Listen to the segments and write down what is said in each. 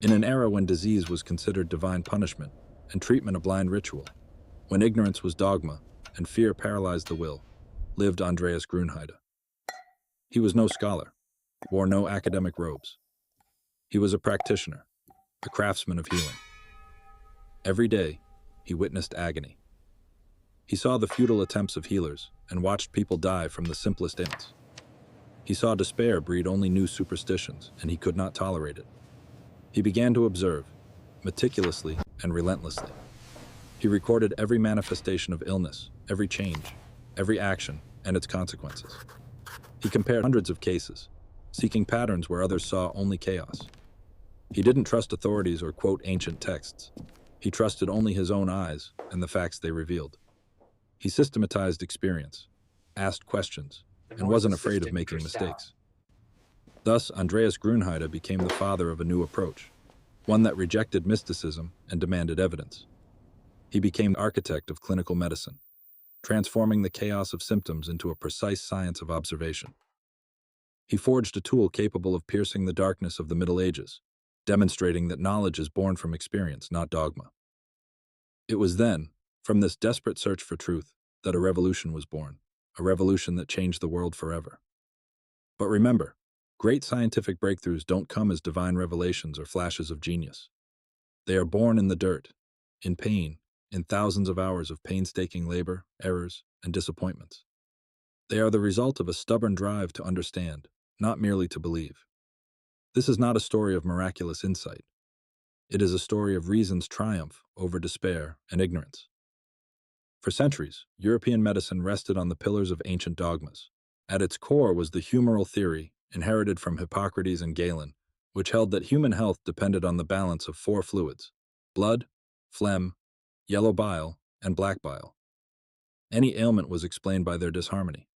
In an era when disease was considered divine punishment and treatment a blind ritual, when ignorance was dogma and fear paralyzed the will, lived Andreas Grünheide. He was no scholar, wore no academic robes. He was a practitioner, a craftsman of healing. Every day, he witnessed agony. He saw the futile attempts of healers and watched people die from the simplest ailments. He saw despair breed only new superstitions, and he could not tolerate it. He began to observe, meticulously and relentlessly. He recorded every manifestation of illness, every change, every action, and its consequences. He compared hundreds of cases, seeking patterns where others saw only chaos. He didn't trust authorities or quote ancient texts. He trusted only his own eyes and the facts they revealed. He systematized experience, asked questions, and wasn't afraid of making mistakes. Thus, Andreas Grünheide became the father of a new approach, one that rejected mysticism and demanded evidence. He became the architect of clinical medicine, transforming the chaos of symptoms into a precise science of observation. He forged a tool capable of piercing the darkness of the Middle Ages, demonstrating that knowledge is born from experience, not dogma. It was then, from this desperate search for truth, that a revolution was born, a revolution that changed the world forever. But remember, great scientific breakthroughs don't come as divine revelations or flashes of genius. They are born in the dirt, in pain, in thousands of hours of painstaking labor, errors, and disappointments. They are the result of a stubborn drive to understand, not merely to believe. This is not a story of miraculous insight. It is a story of reason's triumph over despair and ignorance. For centuries, European medicine rested on the pillars of ancient dogmas. At its core was the humoral theory, inherited from Hippocrates and Galen, which held that human health depended on the balance of four fluids: blood, phlegm, yellow bile, and black bile. Any ailment was explained by their disharmony.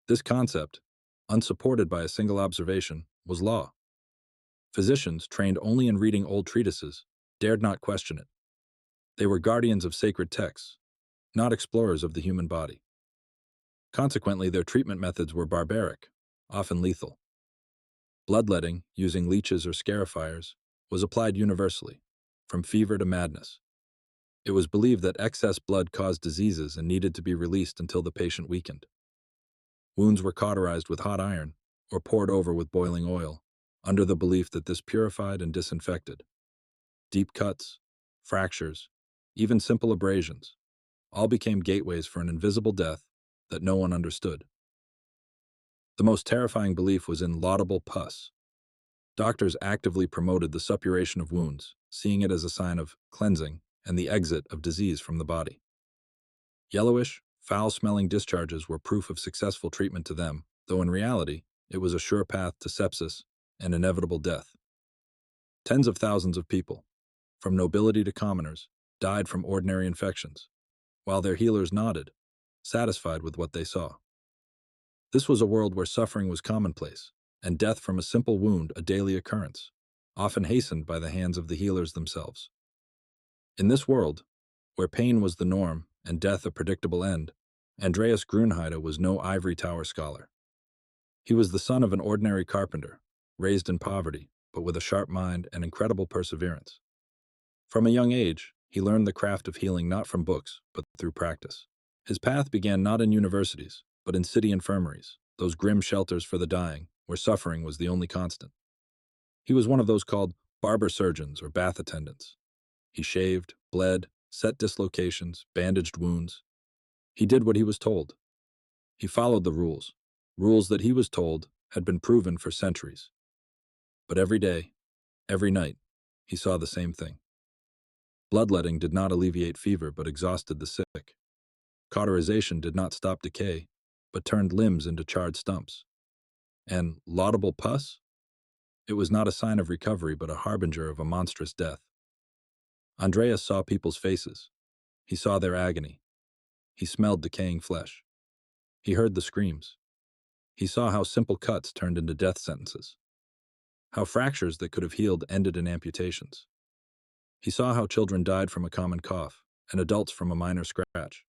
This concept, unsupported by a single observation, was law. Physicians, trained only in reading old treatises, dared not question it. They were guardians of sacred texts, not explorers of the human body. Consequently, their treatment methods were barbaric, often lethal. Bloodletting, using leeches or scarifiers, was applied universally, from fever to madness. It was believed that excess blood caused diseases and needed to be released until the patient weakened. Wounds were cauterized with hot iron or poured over with boiling oil, under the belief that this purified and disinfected. Deep cuts, fractures, even simple abrasions, all became gateways for an invisible death that no one understood. The most terrifying belief was in laudable pus. Doctors actively promoted the suppuration of wounds, seeing it as a sign of cleansing and the exit of disease from the body. Yellowish, foul-smelling discharges were proof of successful treatment to them, though in reality, it was a sure path to sepsis and inevitable death. Tens of thousands of people, from nobility to commoners, died from ordinary infections, while their healers nodded, satisfied with what they saw. This was a world where suffering was commonplace, and death from a simple wound a daily occurrence, often hastened by the hands of the healers themselves. In this world, where pain was the norm and death a predictable end, Andreas Grünheide was no ivory tower scholar. He was the son of an ordinary carpenter, raised in poverty, but with a sharp mind and incredible perseverance. From a young age, he learned the craft of healing not from books, but through practice. His path began not in universities, but in city infirmaries, those grim shelters for the dying, where suffering was the only constant. He was one of those called barber-surgeons or bath attendants. He shaved, bled, set dislocations, bandaged wounds. He did what he was told. He followed the rules that he was told had been proven for centuries. But every day, every night, he saw the same thing. Bloodletting did not alleviate fever but exhausted the sick. Cauterization did not stop decay, but turned limbs into charred stumps. And laudable pus? It was not a sign of recovery but a harbinger of a monstrous death. Andreas saw people's faces. He saw their agony. He smelled decaying flesh. He heard the screams. He saw how simple cuts turned into death sentences. How fractures that could have healed ended in amputations. He saw how children died from a common cough, and adults from a minor scratch.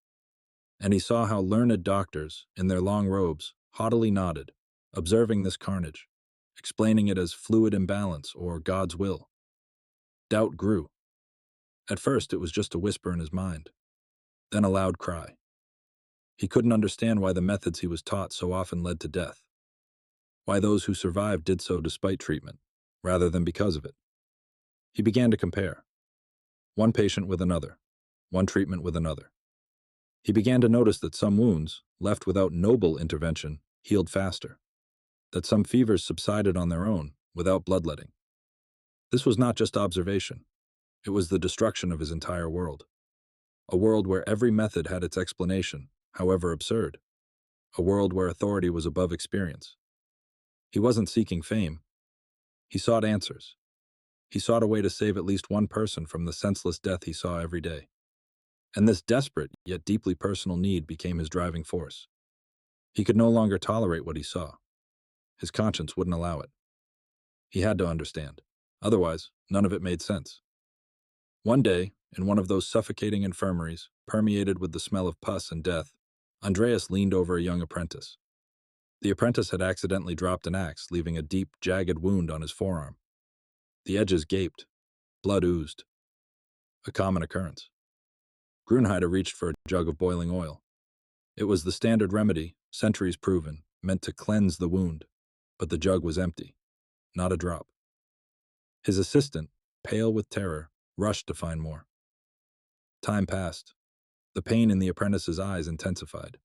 And he saw how learned doctors, in their long robes, haughtily nodded, observing this carnage, explaining it as fluid imbalance or God's will. Doubt grew. At first, it was just a whisper in his mind, then a loud cry. He couldn't understand why the methods he was taught so often led to death, why those who survived did so despite treatment, rather than because of it. He began to compare. One patient with another, one treatment with another. He began to notice that some wounds, left without noble intervention, healed faster, that some fevers subsided on their own, without bloodletting. This was not just observation. It was the destruction of his entire world. A world where every method had its explanation, however absurd. A world where authority was above experience. He wasn't seeking fame. He sought answers. He sought a way to save at least one person from the senseless death he saw every day. And this desperate, yet deeply personal need became his driving force. He could no longer tolerate what he saw. His conscience wouldn't allow it. He had to understand. Otherwise, none of it made sense. One day, in one of those suffocating infirmaries, permeated with the smell of pus and death, Andreas leaned over a young apprentice. The apprentice had accidentally dropped an axe, leaving a deep, jagged wound on his forearm. The edges gaped. Blood oozed. A common occurrence. Grünheide reached for a jug of boiling oil. It was the standard remedy, centuries proven, meant to cleanse the wound, but the jug was empty. Not a drop. His assistant, pale with terror, rushed to find more. Time passed. The pain in the apprentice's eyes intensified.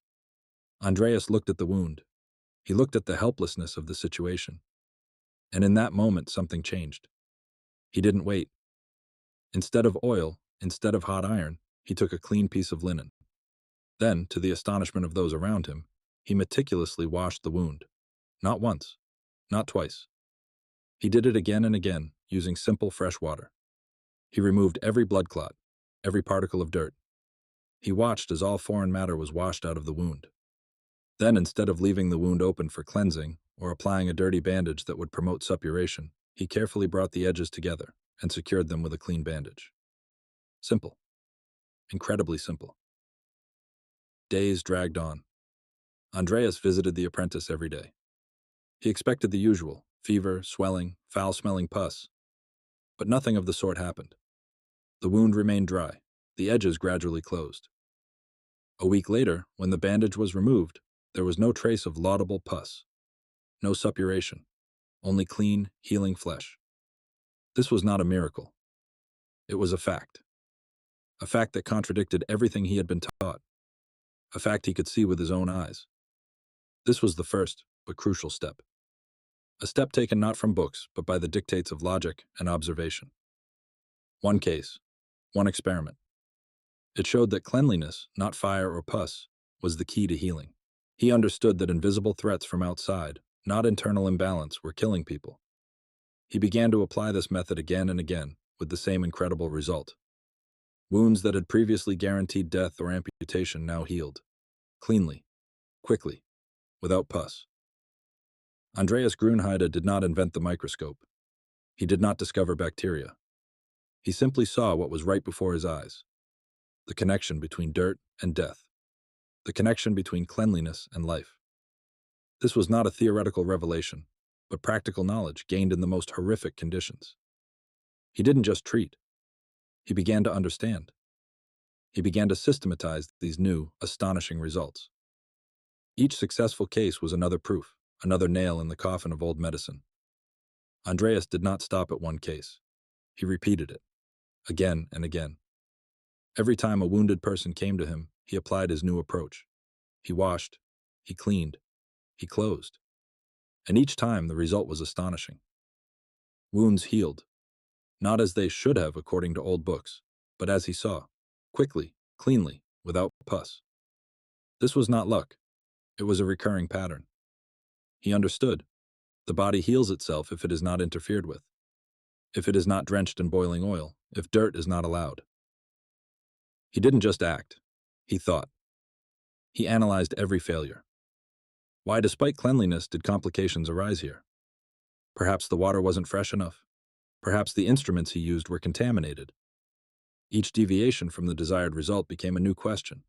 Andreas looked at the wound. He looked at the helplessness of the situation. And in that moment, something changed. He didn't wait. Instead of oil, instead of hot iron, he took a clean piece of linen. Then, to the astonishment of those around him, he meticulously washed the wound. Not once, not twice. He did it again and again, using simple fresh water. He removed every blood clot, every particle of dirt. He watched as all foreign matter was washed out of the wound. Then, instead of leaving the wound open for cleansing or applying a dirty bandage that would promote suppuration, he carefully brought the edges together and secured them with a clean bandage. Simple. Incredibly simple. Days dragged on. Andreas visited the apprentice every day. He expected the usual: fever, swelling, foul-smelling pus. But nothing of the sort happened. The wound remained dry. The edges gradually closed. A week later, when the bandage was removed, there was no trace of laudable pus. No suppuration. Only clean, healing flesh. This was not a miracle. It was a fact. A fact that contradicted everything he had been taught. A fact he could see with his own eyes. This was the first, but crucial step. A step taken not from books, but by the dictates of logic and observation. One case. One experiment. It showed that cleanliness, not fire or pus, was the key to healing. He understood that invisible threats from outside, not internal imbalance, were killing people. He began to apply this method again and again, with the same incredible result. Wounds that had previously guaranteed death or amputation now healed. Cleanly. Quickly. Without pus. Andreas Grünheide did not invent the microscope. He did not discover bacteria. He simply saw what was right before his eyes. The connection between dirt and death. The connection between cleanliness and life. This was not a theoretical revelation, but practical knowledge gained in the most horrific conditions. He didn't just treat. He began to understand. He began to systematize these new, astonishing results. Each successful case was another proof, another nail in the coffin of old medicine. Andreas did not stop at one case. He repeated it, again and again. Every time a wounded person came to him, he applied his new approach. He washed, he cleaned, he closed. And each time the result was astonishing. Wounds healed, not as they should have according to old books, but as he saw, quickly, cleanly, without pus. This was not luck. It was a recurring pattern. He understood. The body heals itself if it is not interfered with, if it is not drenched in boiling oil, if dirt is not allowed. He didn't just act. He thought. He analyzed every failure. Why, despite cleanliness, did complications arise here? Perhaps the water wasn't fresh enough. Perhaps the instruments he used were contaminated. Each deviation from the desired result became a new question,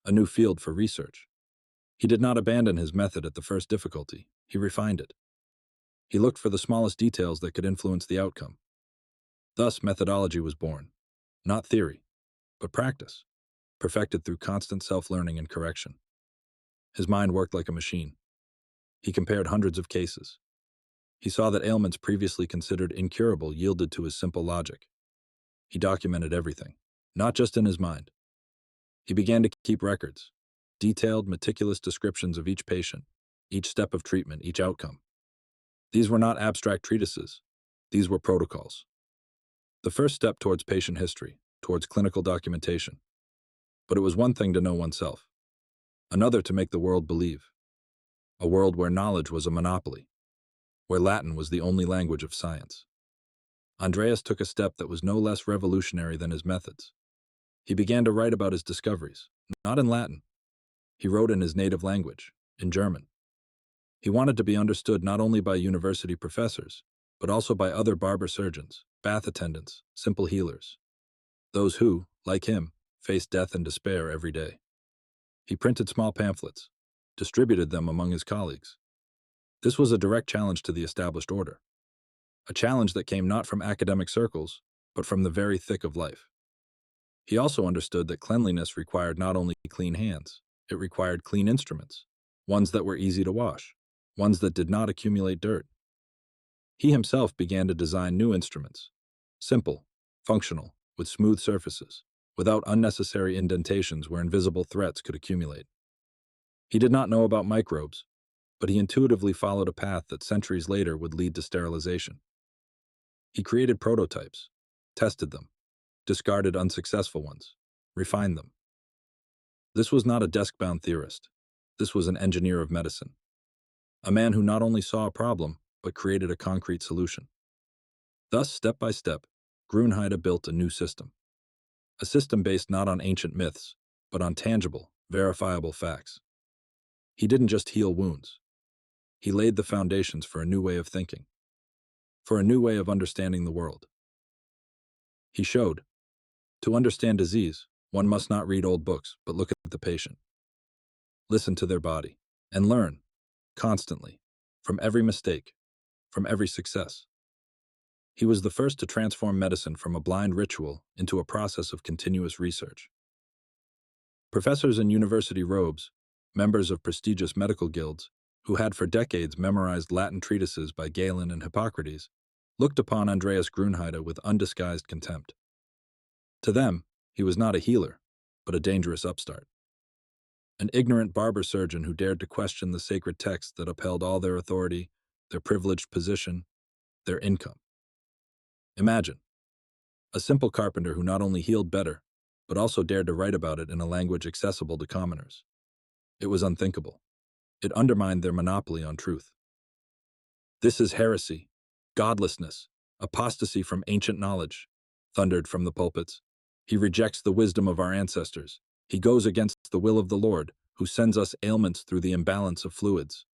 a new field for research. He did not abandon his method at the first difficulty. He refined it. He looked for the smallest details that could influence the outcome. Thus, methodology was born, not theory, but practice, perfected through constant self-learning and correction. His mind worked like a machine. He compared hundreds of cases. He saw that ailments previously considered incurable yielded to his simple logic. He documented everything, not just in his mind. He began to keep records, detailed, meticulous descriptions of each patient, each step of treatment, each outcome. These were not abstract treatises. These were protocols. The first step towards patient history, towards clinical documentation. But it was one thing to know oneself, another to make the world believe. A world where knowledge was a monopoly, where Latin was the only language of science. Andreas took a step that was no less revolutionary than his methods. He began to write about his discoveries, not in Latin. He wrote in his native language, in German. He wanted to be understood not only by university professors, but also by other barber-surgeons, bath attendants, simple healers, those who, like him, faced death and despair every day. He printed small pamphlets, distributed them among his colleagues. This was a direct challenge to the established order, a challenge that came not from academic circles, but from the very thick of life. He also understood that cleanliness required not only clean hands, it required clean instruments, ones that were easy to wash, ones that did not accumulate dirt. He himself began to design new instruments, simple, functional, with smooth surfaces, without unnecessary indentations where invisible threats could accumulate. He did not know about microbes, but he intuitively followed a path that centuries later would lead to sterilization. He created prototypes, tested them, discarded unsuccessful ones, refined them. This was not a desk-bound theorist. This was an engineer of medicine, a man who not only saw a problem, but created a concrete solution. Thus, step by step, Grünheide built a new system. A system based not on ancient myths, but on tangible, verifiable facts. He didn't just heal wounds. He laid the foundations for a new way of thinking, for a new way of understanding the world. He showed, to understand disease, one must not read old books, but look at the patient. Listen to their body, and learn, constantly, from every mistake, from every success. He was the first to transform medicine from a blind ritual into a process of continuous research. Professors in university robes, members of prestigious medical guilds, who had for decades memorized Latin treatises by Galen and Hippocrates, looked upon Andreas Grünheide with undisguised contempt. To them, he was not a healer, but a dangerous upstart. An ignorant barber-surgeon who dared to question the sacred texts that upheld all their authority, their privileged position, their income. Imagine, a simple carpenter who not only healed better, but also dared to write about it in a language accessible to commoners. It was unthinkable. It undermined their monopoly on truth. "This is heresy, godlessness, apostasy from ancient knowledge," thundered from the pulpits. "He rejects the wisdom of our ancestors. He goes against the will of the Lord, who sends us ailments through the imbalance of fluids."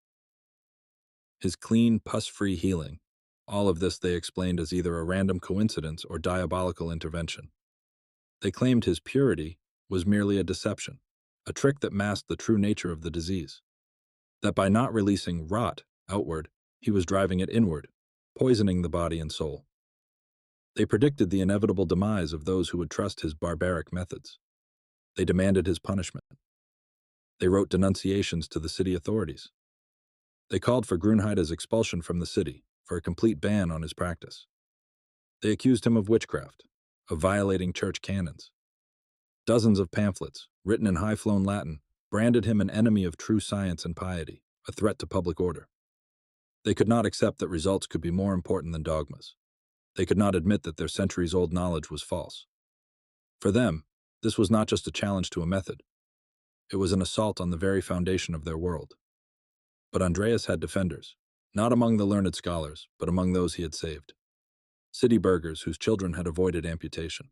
His clean, pus-free healing, all of this they explained as either a random coincidence or diabolical intervention. They claimed his purity was merely a deception, a trick that masked the true nature of the disease. That by not releasing rot outward, he was driving it inward, poisoning the body and soul. They predicted the inevitable demise of those who would trust his barbaric methods. They demanded his punishment. They wrote denunciations to the city authorities. They called for Grünheide's expulsion from the city, for a complete ban on his practice. They accused him of witchcraft, of violating church canons. Dozens of pamphlets, written in high-flown Latin, branded him an enemy of true science and piety, a threat to public order. They could not accept that results could be more important than dogmas. They could not admit that their centuries-old knowledge was false. For them, this was not just a challenge to a method. It was an assault on the very foundation of their world. But Andreas had defenders, not among the learned scholars, but among those he had saved. City burghers whose children had avoided amputation.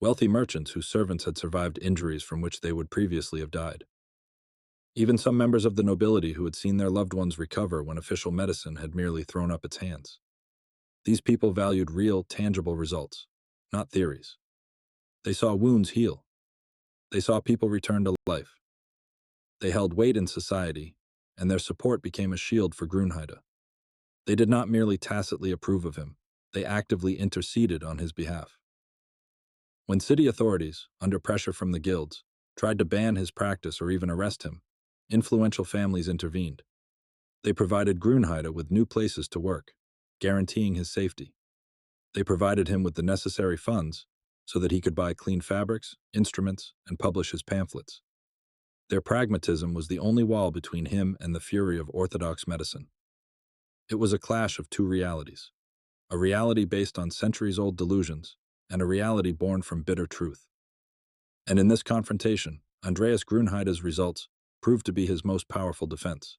Wealthy merchants whose servants had survived injuries from which they would previously have died. Even some members of the nobility who had seen their loved ones recover when official medicine had merely thrown up its hands. These people valued real, tangible results, not theories. They saw wounds heal. They saw people return to life. They held weight in society, and their support became a shield for Grünheide. They did not merely tacitly approve of him. They actively interceded on his behalf. When city authorities, under pressure from the guilds, tried to ban his practice or even arrest him, influential families intervened. They provided Grünheide with new places to work, guaranteeing his safety. They provided him with the necessary funds so that he could buy clean fabrics, instruments, and publish his pamphlets. Their pragmatism was the only wall between him and the fury of orthodox medicine. It was a clash of two realities, a reality based on centuries-old delusions and a reality born from bitter truth. And in this confrontation, Andreas Grünheide's results proved to be his most powerful defense.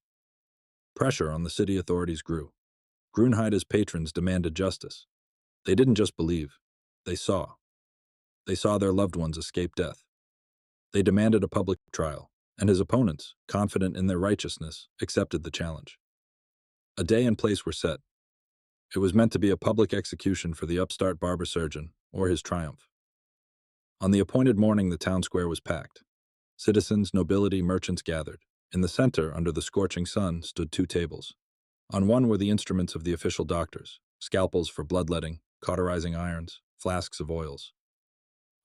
Pressure on the city authorities grew. Grünheide's patrons demanded justice. They didn't just believe, they saw. They saw their loved ones escape death. They demanded a public trial, and his opponents, confident in their righteousness, accepted the challenge. A day and place were set. It was meant to be a public execution for the upstart barber-surgeon, or his triumph. On the appointed morning, the town square was packed. Citizens, nobility, merchants gathered. In the center, under the scorching sun, stood two tables. On one were the instruments of the official doctors, scalpels for bloodletting, cauterizing irons, flasks of oils.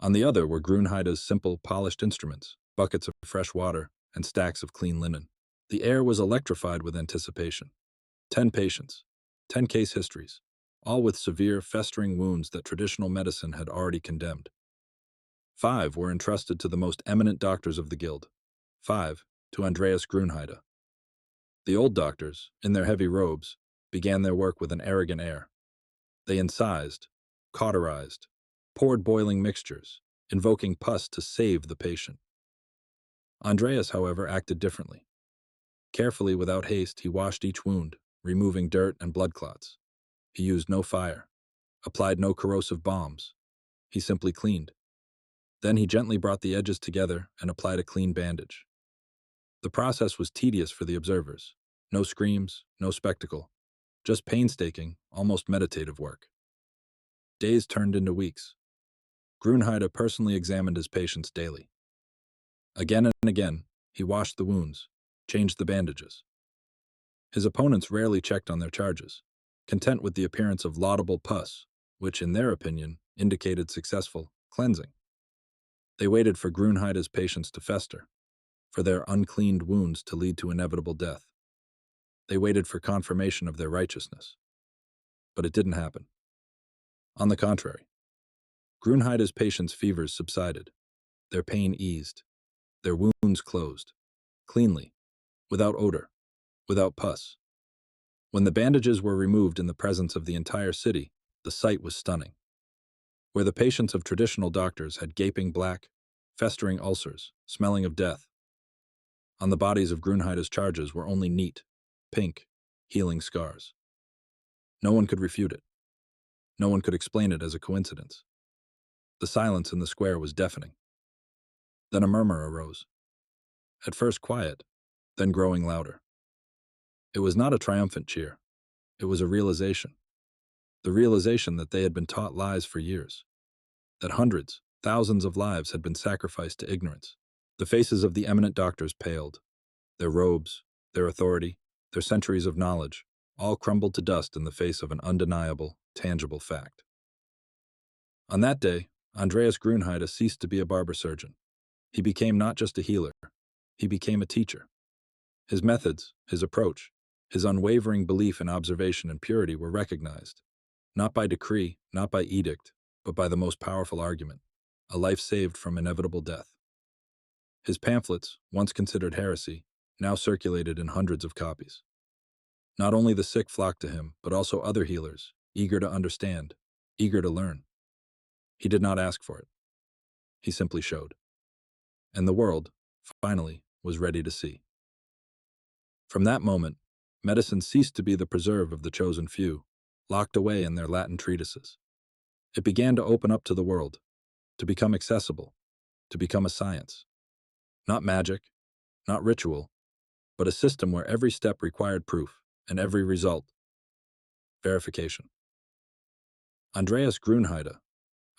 On the other were Grünheide's simple, polished instruments, buckets of fresh water, and stacks of clean linen. The air was electrified with anticipation. 10 patients, 10 case histories, all with severe, festering wounds that traditional medicine had already condemned. 5 were entrusted to the most eminent doctors of the guild. 5 to Andreas Grünheide. The old doctors, in their heavy robes, began their work with an arrogant air. They incised, cauterized, poured boiling mixtures, invoking pus to save the patient. Andreas, however, acted differently. Carefully, without haste, he washed each wound, removing dirt and blood clots. He used no fire, applied no corrosive balms. He simply cleaned. Then he gently brought the edges together and applied a clean bandage. The process was tedious for the observers. No screams, no spectacle, just painstaking, almost meditative work. Days turned into weeks. Grünheide personally examined his patients daily. Again and again, he washed the wounds, changed the bandages. His opponents rarely checked on their charges, content with the appearance of laudable pus, which, in their opinion, indicated successful cleansing. They waited for Grünheide's patients to fester, for their uncleaned wounds to lead to inevitable death. They waited for confirmation of their righteousness. But it didn't happen. On the contrary, Grünheide's patients' fevers subsided, their pain eased, their wounds closed, cleanly, without odor, without pus. When the bandages were removed in the presence of the entire city, the sight was stunning. Where the patients of traditional doctors had gaping black, festering ulcers, smelling of death, on the bodies of Grünheide's charges were only neat, pink, healing scars. No one could refute it. No one could explain it as a coincidence. The silence in the square was deafening. Then a murmur arose. At first quiet, then growing louder. It was not a triumphant cheer. It was a realization. The realization that they had been taught lies for years. That hundreds, thousands of lives had been sacrificed to ignorance. The faces of the eminent doctors paled. Their robes, their authority, their centuries of knowledge, all crumbled to dust in the face of an undeniable, tangible fact. On that day, Andreas Grünheide ceased to be a barber-surgeon. He became not just a healer, he became a teacher. His methods, his approach, his unwavering belief in observation and purity were recognized, not by decree, not by edict, but by the most powerful argument, a life saved from inevitable death. His pamphlets, once considered heresy, now circulated in hundreds of copies. Not only the sick flocked to him, but also other healers, eager to understand, eager to learn. He did not ask for it. He simply showed. And the world, finally, was ready to see. From that moment, medicine ceased to be the preserve of the chosen few, locked away in their Latin treatises. It began to open up to the world, to become accessible, to become a science. Not magic, not ritual, but a system where every step required proof, and every result, verification. Andreas Grünheide,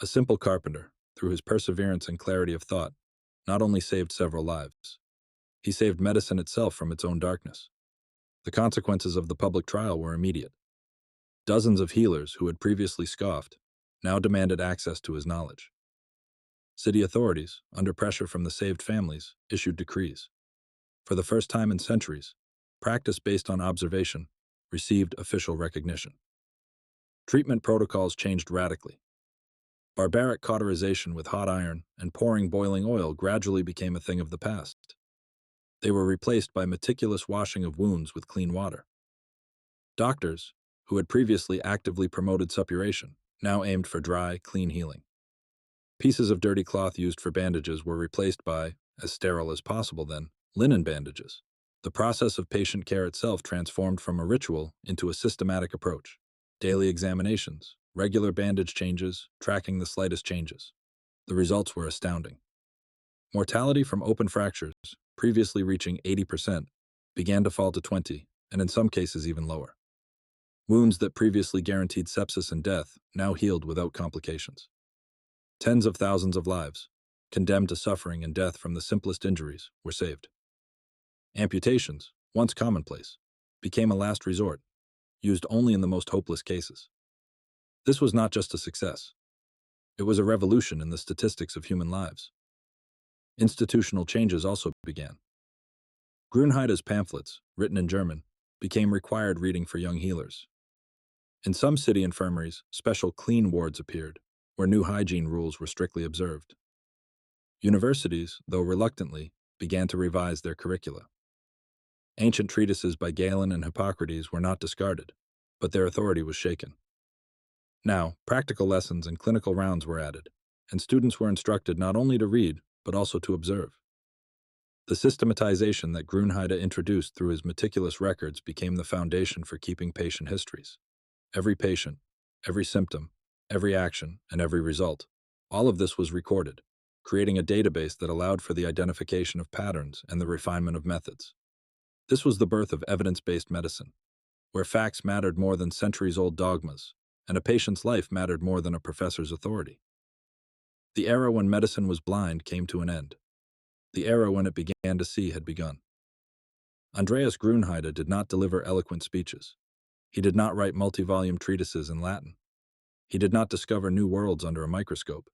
a simple carpenter, through his perseverance and clarity of thought, not only saved several lives, he saved medicine itself from its own darkness. The consequences of the public trial were immediate. Dozens of healers who had previously scoffed now demanded access to his knowledge. City authorities, under pressure from the saved families, issued decrees. For the first time in centuries, practice based on observation received official recognition. Treatment protocols changed radically. Barbaric cauterization with hot iron and pouring boiling oil gradually became a thing of the past. They were replaced by meticulous washing of wounds with clean water. Doctors, who had previously actively promoted suppuration, now aimed for dry, clean healing. Pieces of dirty cloth used for bandages were replaced by, as sterile as possible then, linen bandages. The process of patient care itself transformed from a ritual into a systematic approach. Daily examinations, regular bandage changes, tracking the slightest changes. The results were astounding. Mortality from open fractures, previously reaching 80%, began to fall to 20%, and in some cases even lower. Wounds that previously guaranteed sepsis and death now healed without complications. Tens of thousands of lives, condemned to suffering and death from the simplest injuries, were saved. Amputations, once commonplace, became a last resort, used only in the most hopeless cases. This was not just a success. It was a revolution in the statistics of human lives. Institutional changes also began. Grünheide's pamphlets, written in German, became required reading for young healers. In some city infirmaries, special clean wards appeared, where new hygiene rules were strictly observed. Universities, though reluctantly, began to revise their curricula. Ancient treatises by Galen and Hippocrates were not discarded, but their authority was shaken. Now, practical lessons and clinical rounds were added, and students were instructed not only to read, but also to observe. The systematization that Grünheide introduced through his meticulous records became the foundation for keeping patient histories. Every patient, every symptom, every action, and every result, all of this was recorded, creating a database that allowed for the identification of patterns and the refinement of methods. This was the birth of evidence-based medicine, where facts mattered more than centuries-old dogmas, and a patient's life mattered more than a professor's authority. The era when medicine was blind came to an end. The era when it began to see had begun. Andreas Grünheide did not deliver eloquent speeches. He did not write multi-volume treatises in Latin. He did not discover new worlds under a microscope.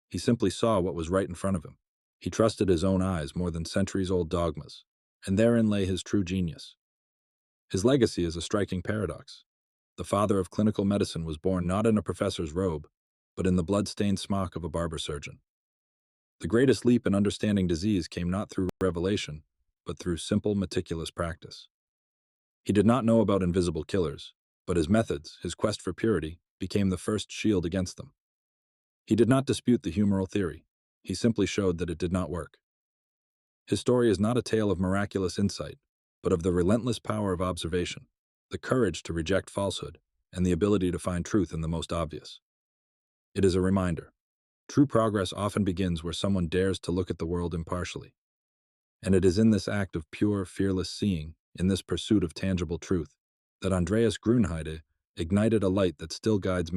He simply saw what was right in front of him. He trusted his own eyes more than centuries-old dogmas, and therein lay his true genius. His legacy is a striking paradox. The father of clinical medicine was born not in a professor's robe, but in the blood-stained smock of a barber-surgeon. The greatest leap in understanding disease came not through revelation, but through simple, meticulous practice. He did not know about invisible killers, but his methods, his quest for purity, became the first shield against them. He did not dispute the humoral theory. He simply showed that it did not work. His story is not a tale of miraculous insight, but of the relentless power of observation, the courage to reject falsehood, and the ability to find truth in the most obvious. It is a reminder. True progress often begins where someone dares to look at the world impartially. And it is in this act of pure, fearless seeing, in this pursuit of tangible truth, that Andreas Grünheide ignited a light that still guides